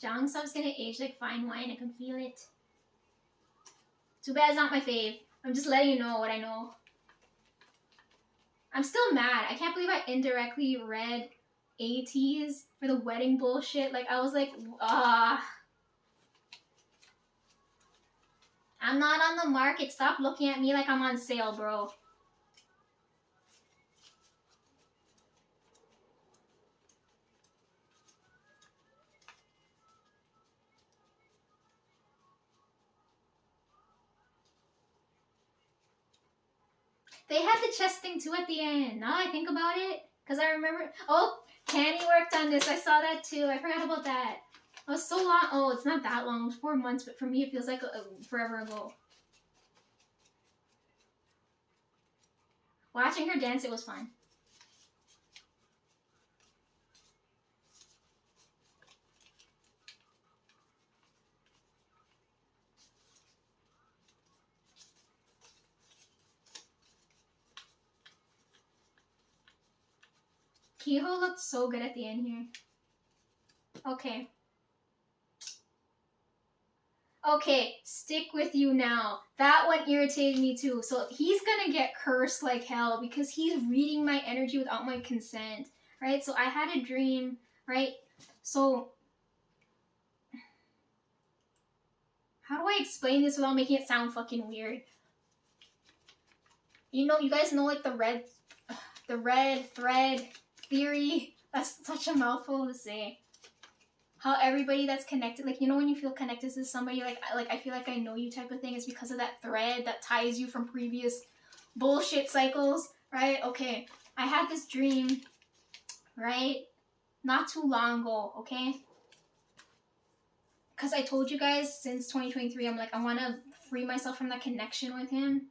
Jang Sub's gonna age like fine wine. I can feel it. Too bad it's not my fave. I'm just letting you know what I know. I'm still mad. I can't believe I indirectly read ATs for the wedding bullshit. Like, I was like, I'm not on the market. Stop looking at me like I'm on sale, bro. They had the chest thing too at the end. Now I think about it, because I remember. Oh, Canny worked on this. I saw that too. I forgot about that. It was so long. Oh, it's not that long. It was 4 months, but for me it feels like forever ago. Watching her dance, it was fun. Kiho looked so good at the end here. Okay. Okay, stick with you now. That one irritated me too. So he's gonna get cursed like hell because he's reading my energy without my consent, right? So I had a dream, right? So how do I explain this without making it sound fucking weird? You know, you guys know like the red thread theory? That's such a mouthful to say. How everybody that's connected, like, you know when you feel connected to somebody, like I feel like I know you type of thing, is because of that thread that ties you from previous bullshit cycles, right? Okay, I had this dream, right? Not too long ago, okay? Because I told you guys since 2023, I'm like, I want to free myself from that connection with him.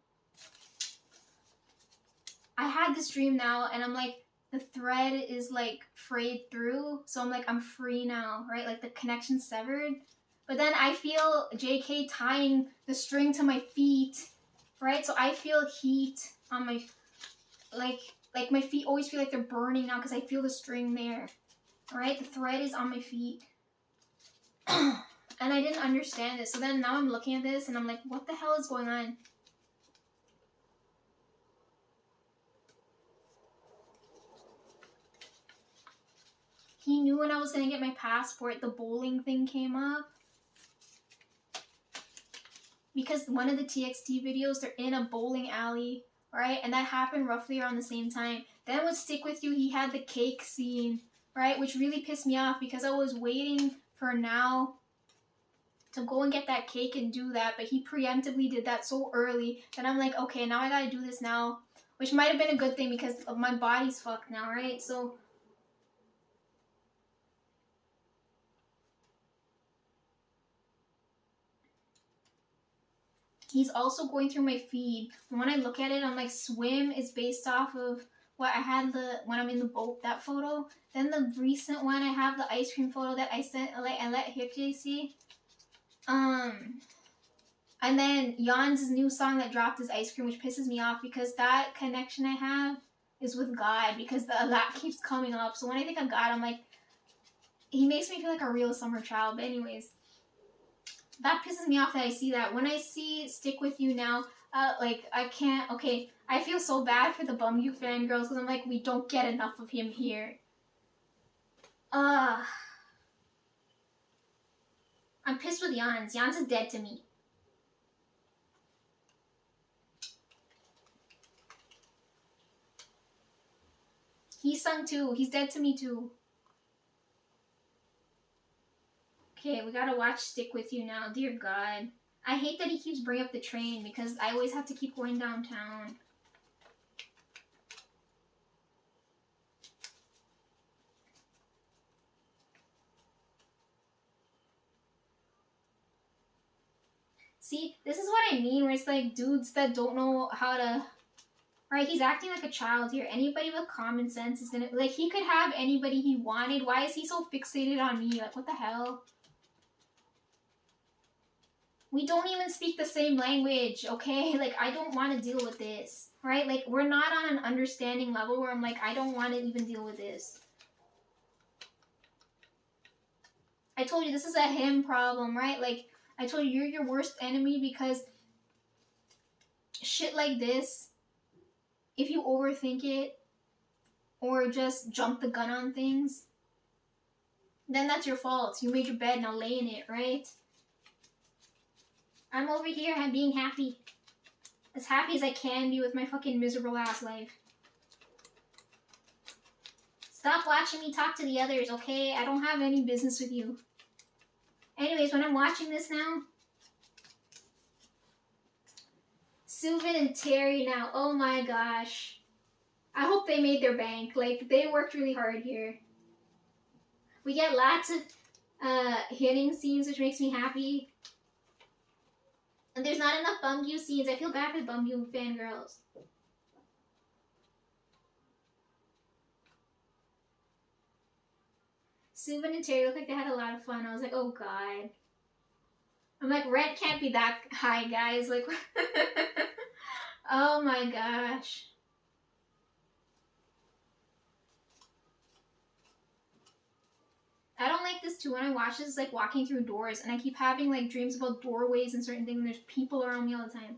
I had this dream now, and I'm like, the thread is like frayed through, so I'm like, I'm free now, right? Like the connection's severed. But then I feel JK tying the string to my feet, right? So I feel heat on my, like my feet always feel like they're burning now because I feel the string there, right? The thread is on my feet. And I didn't understand it. So then now I'm looking at this and I'm like, what the hell is going on? He knew when I was going to get my passport, the bowling thing came up. Because one of the TXT videos, they're in a bowling alley, right? And that happened roughly around the same time. Then with Stick With You, he had the cake scene, right? Which really pissed me off because I was waiting for now to go and get that cake and do that. But he preemptively did that so early that I'm like, okay, now I gotta do this now. Which might have been a good thing because my body's fucked now, right? So he's also going through my feed. And when I look at it, I'm like, swim is based off of what I had when I'm in the boat, that photo. Then the recent one, I have the ice cream photo that I sent, I let Hipjay see. And then Jan's new song that dropped is Ice Cream, which pisses me off because that connection I have is with God because that keeps coming up. So when I think of God, I'm like, he makes me feel like a real summer child. But anyways, that pisses me off that I see that. When I see Stick With You now, like, I can't, okay, I feel so bad for the Bumgyu fangirls because I'm like, we don't get enough of him here. I'm pissed with Jans. Jans is dead to me. He's sung too. He's dead to me too. Okay, we gotta watch Stick With You now. Dear God. I hate that he keeps bringing up the train because I always have to keep going downtown. See, this is what I mean where it's like dudes that don't know how to... Right, he's acting like a child here. Anybody with common sense is gonna... Like, he could have anybody he wanted. Why is he so fixated on me? Like, what the hell? We don't even speak the same language, okay? Like, I don't want to deal with this, right? Like, we're not on an understanding level where I'm like, I don't want to even deal with this. I told you this is a him problem, right? Like, I told you you're your worst enemy because shit like this, if you overthink it or just jump the gun on things, then that's your fault. You made your bed, now lay in it, right? I'm over here being happy. As happy as I can be with my fucking miserable ass life. Stop watching me talk to the others, okay? I don't have any business with you. Anyways, when I'm watching this now, Suvin and Terry now, oh my gosh. I hope they made their bank. Like, they worked really hard here. We get lots of hitting scenes, which makes me happy. And there's not enough Bumgyu scenes. I feel bad for Bumgyu fangirls. Suvin and Terry look like they had a lot of fun. I was like, oh god. I'm like, rent can't be that high, guys. Like, oh my gosh. I don't like this too. When I watch this, it's like walking through doors, and I keep having like dreams about doorways and certain things, and there's people around me all the time.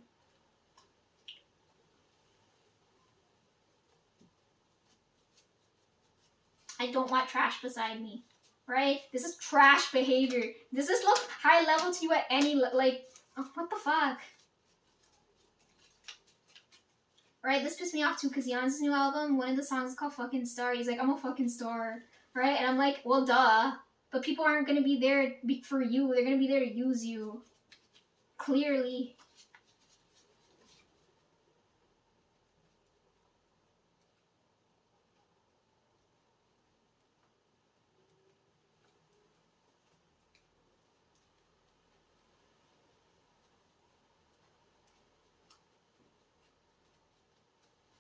I don't want trash beside me, right? This is trash behavior. Does this look high level to you at any, like, oh, what the fuck? Right, this pissed me off too, because Jan's new album, one of the songs is called Fucking Star. He's like, I'm a fucking star, right? And I'm like, well, duh. But people aren't going to be there for you. They're going to be there to use you. Clearly.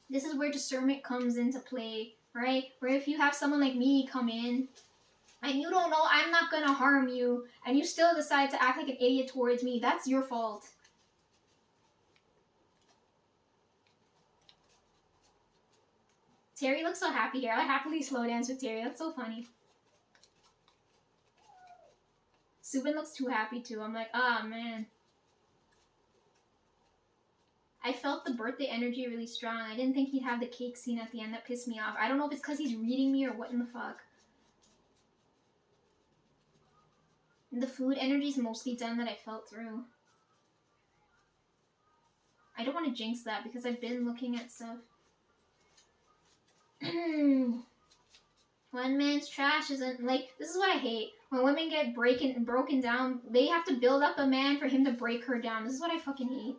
This is where discernment comes into play, right? Where if you have someone like me come in, and you don't know I'm not gonna harm you, and you still decide to act like an idiot towards me, that's your fault. Terry looks so happy here. I happily slow dance with Terry. That's so funny. Subin looks too happy too. I'm like, ah, man. I felt the birthday energy really strong. I didn't think he'd have the cake scene at the end. That pissed me off. I don't know if it's because he's reading me or what in the fuck. The food energy is mostly done that I felt through. I don't want to jinx that because I've been looking at stuff. One man's trash isn't, like, this is what I hate. When women get broken down, they have to build up a man for him to break her down. This is what I fucking hate.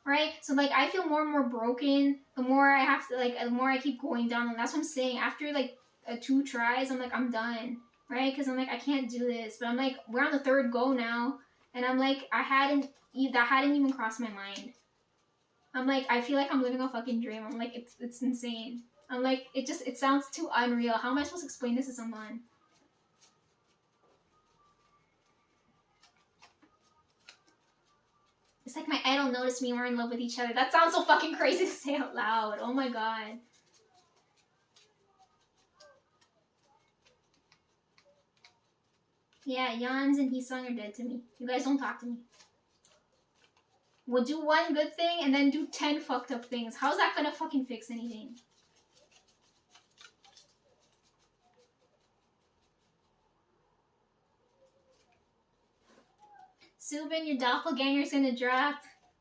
Right? So, like, I feel more and more broken the more I have to, like, the more I keep going down. And that's what I'm saying. After, like, 2 tries, I'm like, I'm done. Right? Because I'm like, I can't do this. But I'm like, we're on the 3rd go now. And I'm like, that hadn't even crossed my mind. I'm like, I feel like I'm living a fucking dream. I'm like, it's insane. I'm like, it sounds too unreal. How am I supposed to explain this to someone? It's like my idol noticed me and we're in love with each other. That sounds so fucking crazy to say out loud. Oh my god. Yeah, Jans and Hisung are dead to me. You guys don't talk to me. We'll do one good thing and then do 10 fucked up things. How's that gonna fucking fix anything? Subin, your doppelganger's gonna drop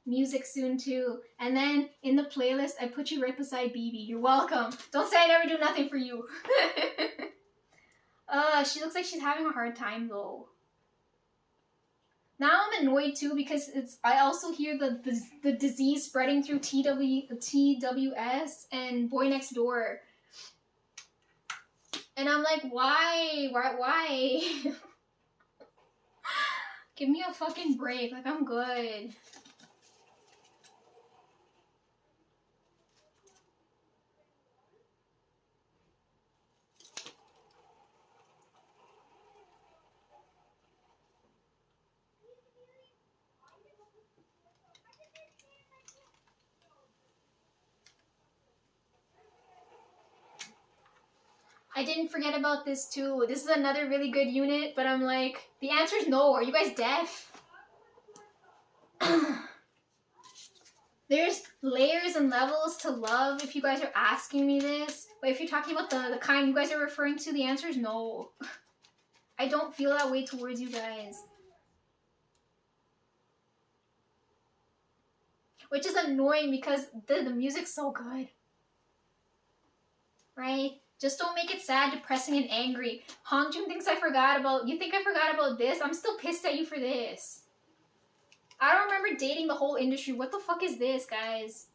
music soon too. And then in the playlist, I put you right beside BB. You're welcome. Don't say I never do nothing for you. She looks like she's having a hard time though. Now I'm annoyed too because I also hear the disease spreading through TWS and Boy Next Door. And I'm like, why? Give me a fucking break. Like, I'm good. I didn't forget about this too. This is another really good unit, but I'm like, the answer is no. Are you guys deaf? There's layers and levels to love if you guys are asking me this. But if you're talking about the kind you guys are referring to, the answer is no. I don't feel that way towards you guys. Which is annoying because the music's so good. Right? Just don't make it sad, depressing, and angry. Hongjun thinks I forgot about... You think I forgot about this? I'm still pissed at you for this. I don't remember dating the whole industry. What the fuck is this, guys?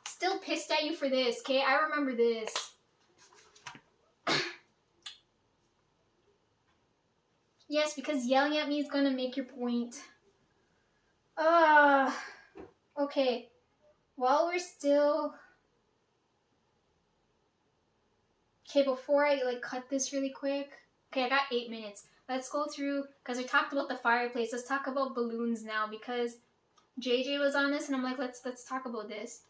Still pissed at you for this, okay? I remember this. Yes, because yelling at me is gonna make your point. Okay. While we're still... Okay, before I cut this really quick. Okay, I got 8 minutes. Let's go through, because we talked about the fireplace. Let's talk about balloons now, because JJ was on this, and I'm like, let's talk about this.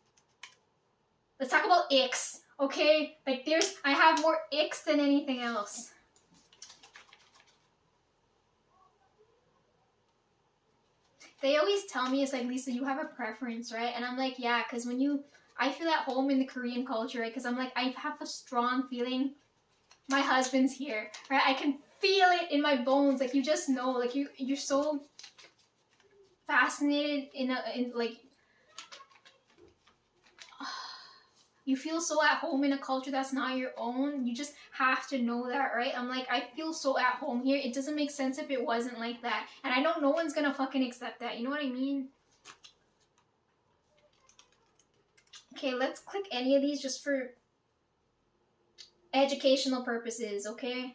Let's talk about icks, okay? Like, I have more icks than anything else. They always tell me, it's like, Lisa, you have a preference, right? And I'm like, yeah, because I feel at home in the Korean culture, right? Because I'm like, I have a strong feeling my husband's here, right? I can feel it in my bones. Like, you just know, like, you're so fascinated in you feel so at home in a culture that's not your own. You just have to know that, right? I'm like, I feel so at home here. It doesn't make sense if it wasn't like that. And I know no one's gonna fucking accept that. You know what I mean? Okay, let's click any of these just for educational purposes, okay?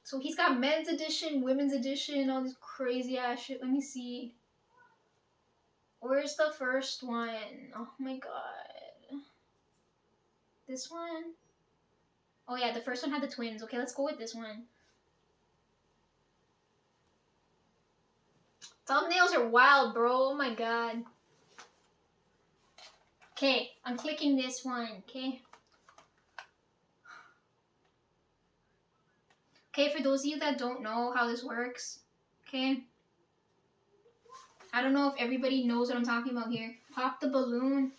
So he's got men's edition, women's edition, all this crazy ass shit. Let me see. Where's the first one? Oh my god. This one? Oh yeah, the first one had the twins. Okay, let's go with this one. Thumbnails are wild, bro. Oh my god. Okay, I'm clicking this one, okay? Okay, for those of you that don't know how this works, okay? I don't know if everybody knows what I'm talking about here. Pop the balloon.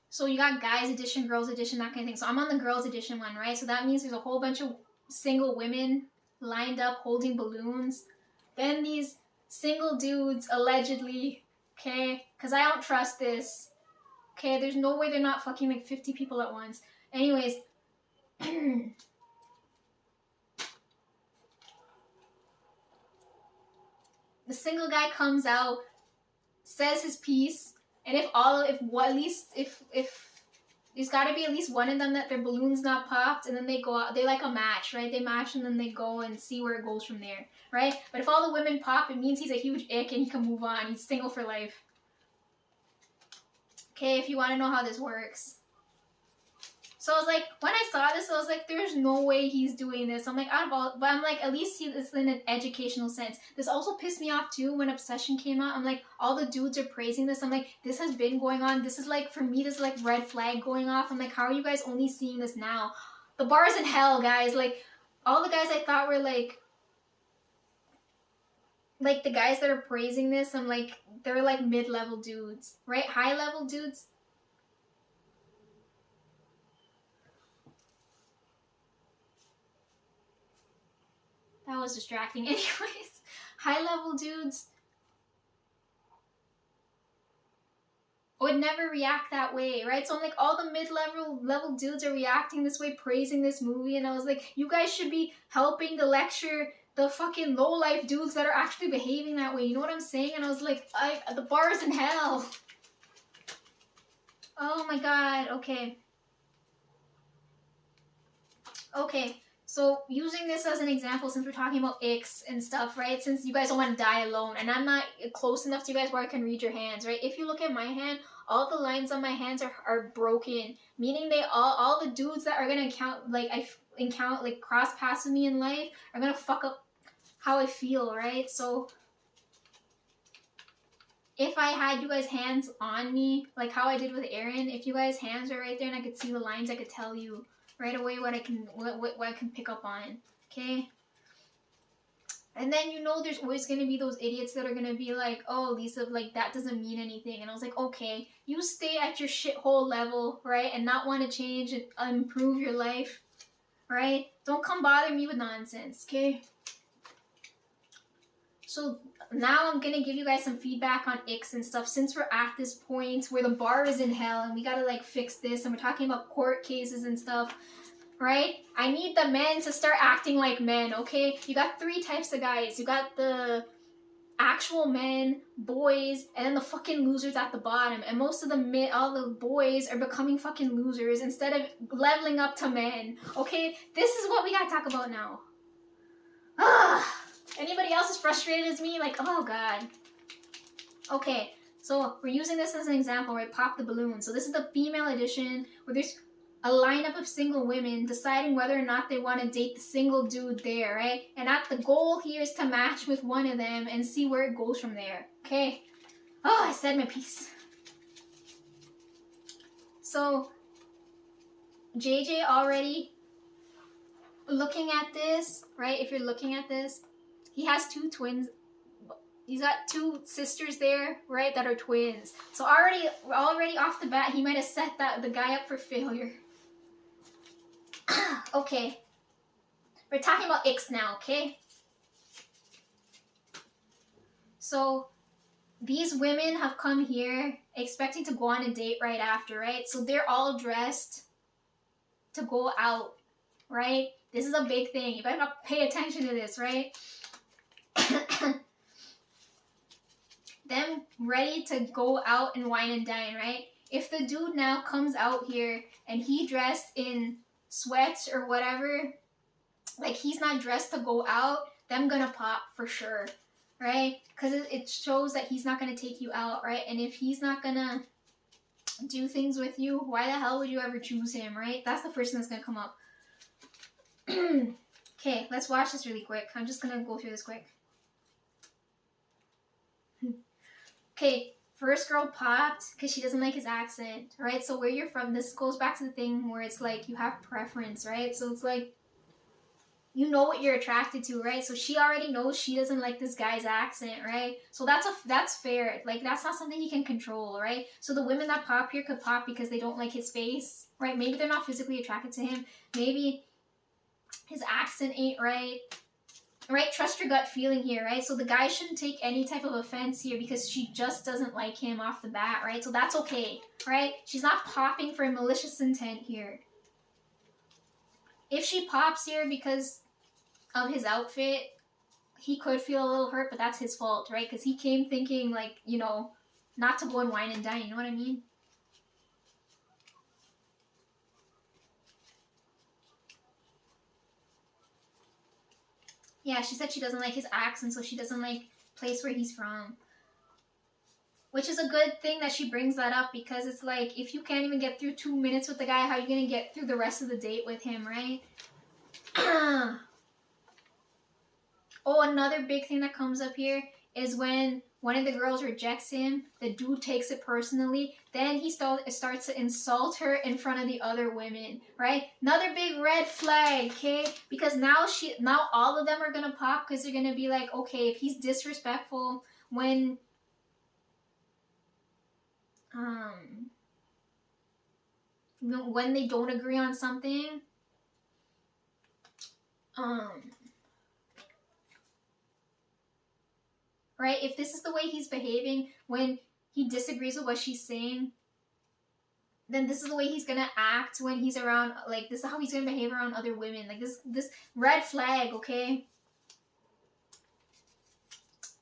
So you got guys edition, girls edition, that kind of thing. So I'm on the girls edition one, right? So that means there's a whole bunch of single women lined up holding balloons. Then these single dudes, allegedly, okay? Because I don't trust this. Okay, there's no way they're not fucking like 50 people at once. Anyways. The single guy comes out, says his piece, and if there's got to be at least one of them that their balloon's not popped, and then they go out, they like a match, right? They match and then they go and see where it goes from there, right? But if all the women pop, it means he's a huge ick and he can move on. He's single for life. Okay, if you want to know how this works. So I was like, when I saw this, I was like, there's no way he's doing this. I'm like, but I'm like, at least it's in an educational sense. This also pissed me off too when Obsession came out. I'm like, all the dudes are praising this. I'm like, this has been going on. This is like, for me, this is like red flag going off. I'm like, how are you guys only seeing this now? The bar's in hell, guys. Like, all the guys I thought were like the guys that are praising this, I'm like, they're like mid-level dudes, right? High-level dudes. That was distracting. Anyways, high-level dudes would never react that way, right? So I'm like, all the mid-level dudes are reacting this way, praising this movie, and I was like, you guys should be helping to lecture the fucking low-life dudes that are actually behaving that way. You know what I'm saying? And I was like, the bar's in hell. Oh my god, okay. Okay, So using this as an example, since we're talking about icks and stuff, right? Since you guys don't want to die alone, and I'm not close enough to you guys where I can read your hands, right? If you look at my hand, all the lines on my hands are broken, meaning they all the dudes that are gonna cross paths with me in life are gonna fuck up how I feel, right? So if I had you guys' hands on me, like how I did with Aaron, if you guys' hands are right there and I could see the lines, I could tell you right away what I can pick up on, okay? And then there's always gonna be those idiots that are gonna be like, oh, Lisa, like that doesn't mean anything. And I was like, okay, you stay at your shithole level, right? And not want to change and improve your life, right? Don't come bother me with nonsense, okay? So now I'm gonna give you guys some feedback on icks and stuff, since we're at this point where the bar is in hell and we gotta like fix this, and we're talking about court cases and stuff, right? I need the men to start acting like men, okay? You got 3 types of guys. You got the actual men, boys, and then the fucking losers at the bottom. And most of all the boys are becoming fucking losers instead of leveling up to men, okay? This is what we gotta talk about now. Ugh. Anybody else as frustrated as me? Like, oh god. Okay, so we're using this as an example, right? Pop the balloon. So this is the female edition where there's a lineup of single women deciding whether or not they want to date the single dude there, right? And the goal here is to match with one of them and see where it goes from there, okay? Oh, I said my piece. So, JJ already looking at this, right? If you're looking at this, he has 2 twins. He's got 2 sisters there, right, that are twins. So already off the bat, he might have set the guy up for failure. Okay. We're talking about icks now, okay? So these women have come here expecting to go on a date right after, right? So they're all dressed to go out, right? This is a big thing. You better pay attention to this, right? Them ready to go out and wine and dine, right? If the dude now comes out here and he dressed in sweats or whatever, like he's not dressed to go out, them gonna pop for sure, right? Because it shows that he's not gonna take you out, right? And if he's not gonna do things with you, why the hell would you ever choose him, right? That's the first thing that's gonna come up. Okay, let's watch this really quick. I'm just gonna go through this quick. Okay, first girl popped because she doesn't like his accent, right? So where you're from, this goes back to the thing where it's like you have preference, right? So it's like, you know what you're attracted to, right? So she already knows she doesn't like this guy's accent, right? So that's fair. Like, that's not something he can control, right? So the women that pop here could pop because they don't like his face, right? Maybe they're not physically attracted to him. Maybe his accent ain't right. Right? Trust your gut feeling here, right? So the guy shouldn't take any type of offense here because she just doesn't like him off the bat, right? So that's okay, right? She's not popping for a malicious intent here. If she pops here because of his outfit, he could feel a little hurt, but that's his fault, right? Because he came thinking, like, not to go and wine and dine, you know what I mean? Yeah, she said she doesn't like his accent, so she doesn't like place where he's from. Which is a good thing that she brings that up, because it's like, if you can't even get through 2 minutes with the guy, how are you going to get through the rest of the date with him, right? Oh, another big thing that comes up here is when one of the girls rejects him, the dude takes it personally, then he starts to insult her in front of the other women, right? Another big red flag, okay? Because now all of them are gonna pop, because they're gonna be like, okay, if he's disrespectful when they don't agree on something, right? If this is the way he's behaving when he disagrees with what she's saying, then this is the way he's gonna act when he's around, like, this is how he's gonna behave around other women. Like, this red flag, okay?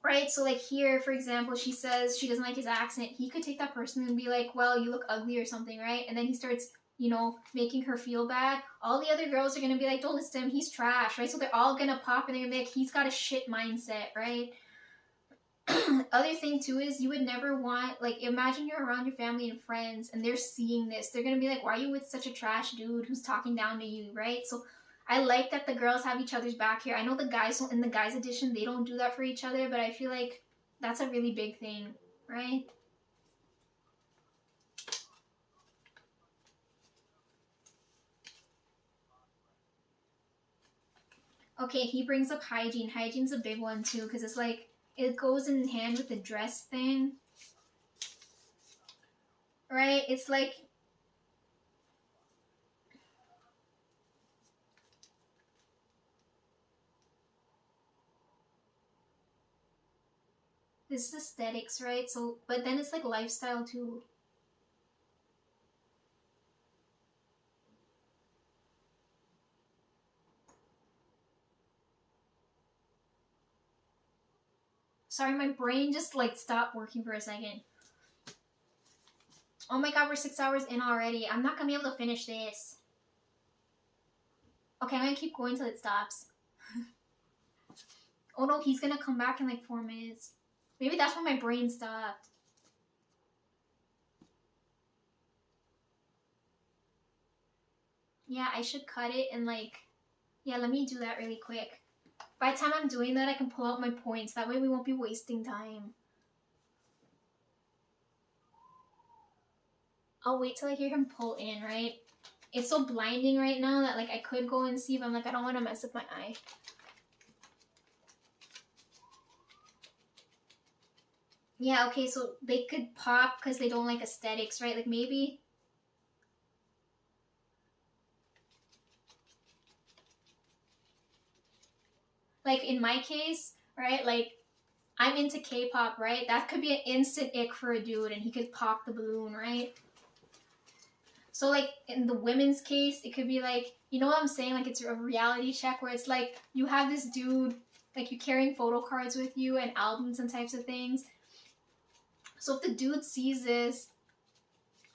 Right? So, like, here, for example, she says she doesn't like his accent. He could take that person and be like, well, you look ugly or something, right? And then he starts you know, making her feel bad, all the other girls are gonna be like, don't listen to him, he's trash, right? So they're all gonna pop and they're gonna be like, he's got a shit mindset, right? Other thing too is you would never want, like, imagine you're around your family and friends and they're seeing this. They're gonna be like, why are you with such a trash dude who's talking down to you, right? So I like that the girls have each other's back here. I know the guys don't, in the guys edition, they don't do that for each other, but I feel like that's a really big thing, right? Okay, he brings up hygiene. Hygiene's a big one too, because it's like it goes in hand with the dress thing, right? It's like this is aesthetics, right? So, but then it's like lifestyle too. Sorry, my brain just like stopped working for a second. Oh my god, we're 6 hours in already. I'm not gonna be able to finish this. Okay, I'm gonna keep going till it stops. Oh no, he's gonna come back in like 4 minutes. Maybe that's when my brain stopped. Yeah, I should cut it and like, yeah, let me do that really quick. By the time I'm doing that, I can pull out my points. That way we won't be wasting time. I'll wait till I hear him pull in, right? It's so blinding right now that like I could go and see, but I'm like, I don't want to mess up my eye. Yeah, okay, so they could pop because they don't like aesthetics, right? Like maybe. Like in my case, right? Like I'm into K-pop, right? That could be an instant ick for a dude and he could pop the balloon, right? So like in the women's case, it could be like, you know what I'm saying? Like it's a reality check where it's like you have this dude, like you're carrying photo cards with you and albums and types of things. So if the dude sees this,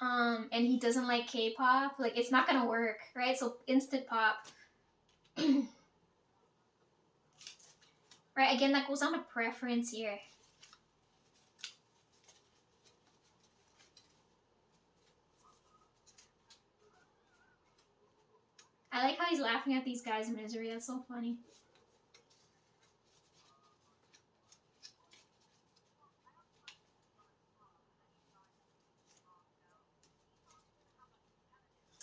and he doesn't like K-pop, like it's not gonna work, right? So instant pop. Right, again, that goes on to preference here. I like how he's laughing at these guys' misery. That's so funny.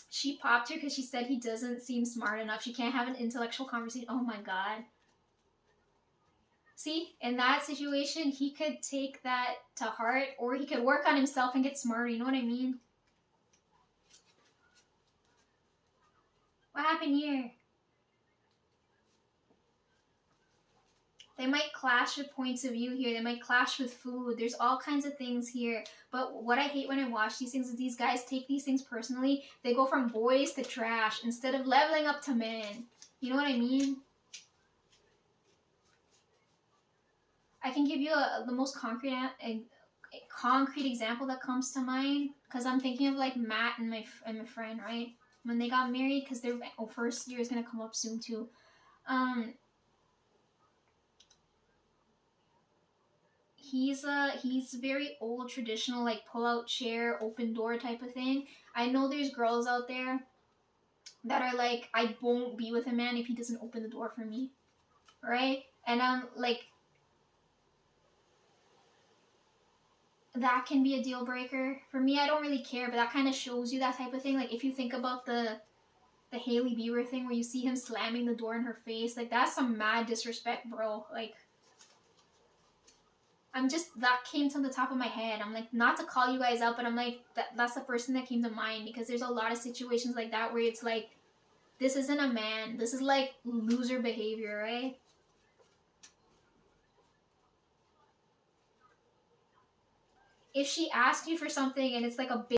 She popped her because she said he doesn't seem smart enough. She can't have an intellectual conversation. Oh my god. See, in that situation, he could take that to heart or he could work on himself and get smarter. You know what I mean? What happened here? They might clash with points of view here. They might clash with food. There's all kinds of things here. But what I hate when I watch these things is these guys take these things personally. They go from boys to trash instead of leveling up to men. You know what I mean? I can give you the most concrete example that comes to mind because I'm thinking of like Matt and my friend, right? When they got married, because their first year is gonna come up soon too. He's very old traditional, like pull out chair, open door type of thing. I know there's girls out there that are like, I won't be with a man if he doesn't open the door for me, right? And I'm like, that can be a deal breaker for me. I don't really care, but that kind of shows you that type of thing. Like if you think about the Hailey Bieber thing where you see him slamming the door in her face, like that's some mad disrespect, bro. Like I'm just, that came to the top of my head. I'm like, not to call you guys out, but I'm like, that's the first thing that came to mind because there's a lot of situations like that where it's like, this isn't a man. This is like loser behavior, right? If she asks you for something and it's like a big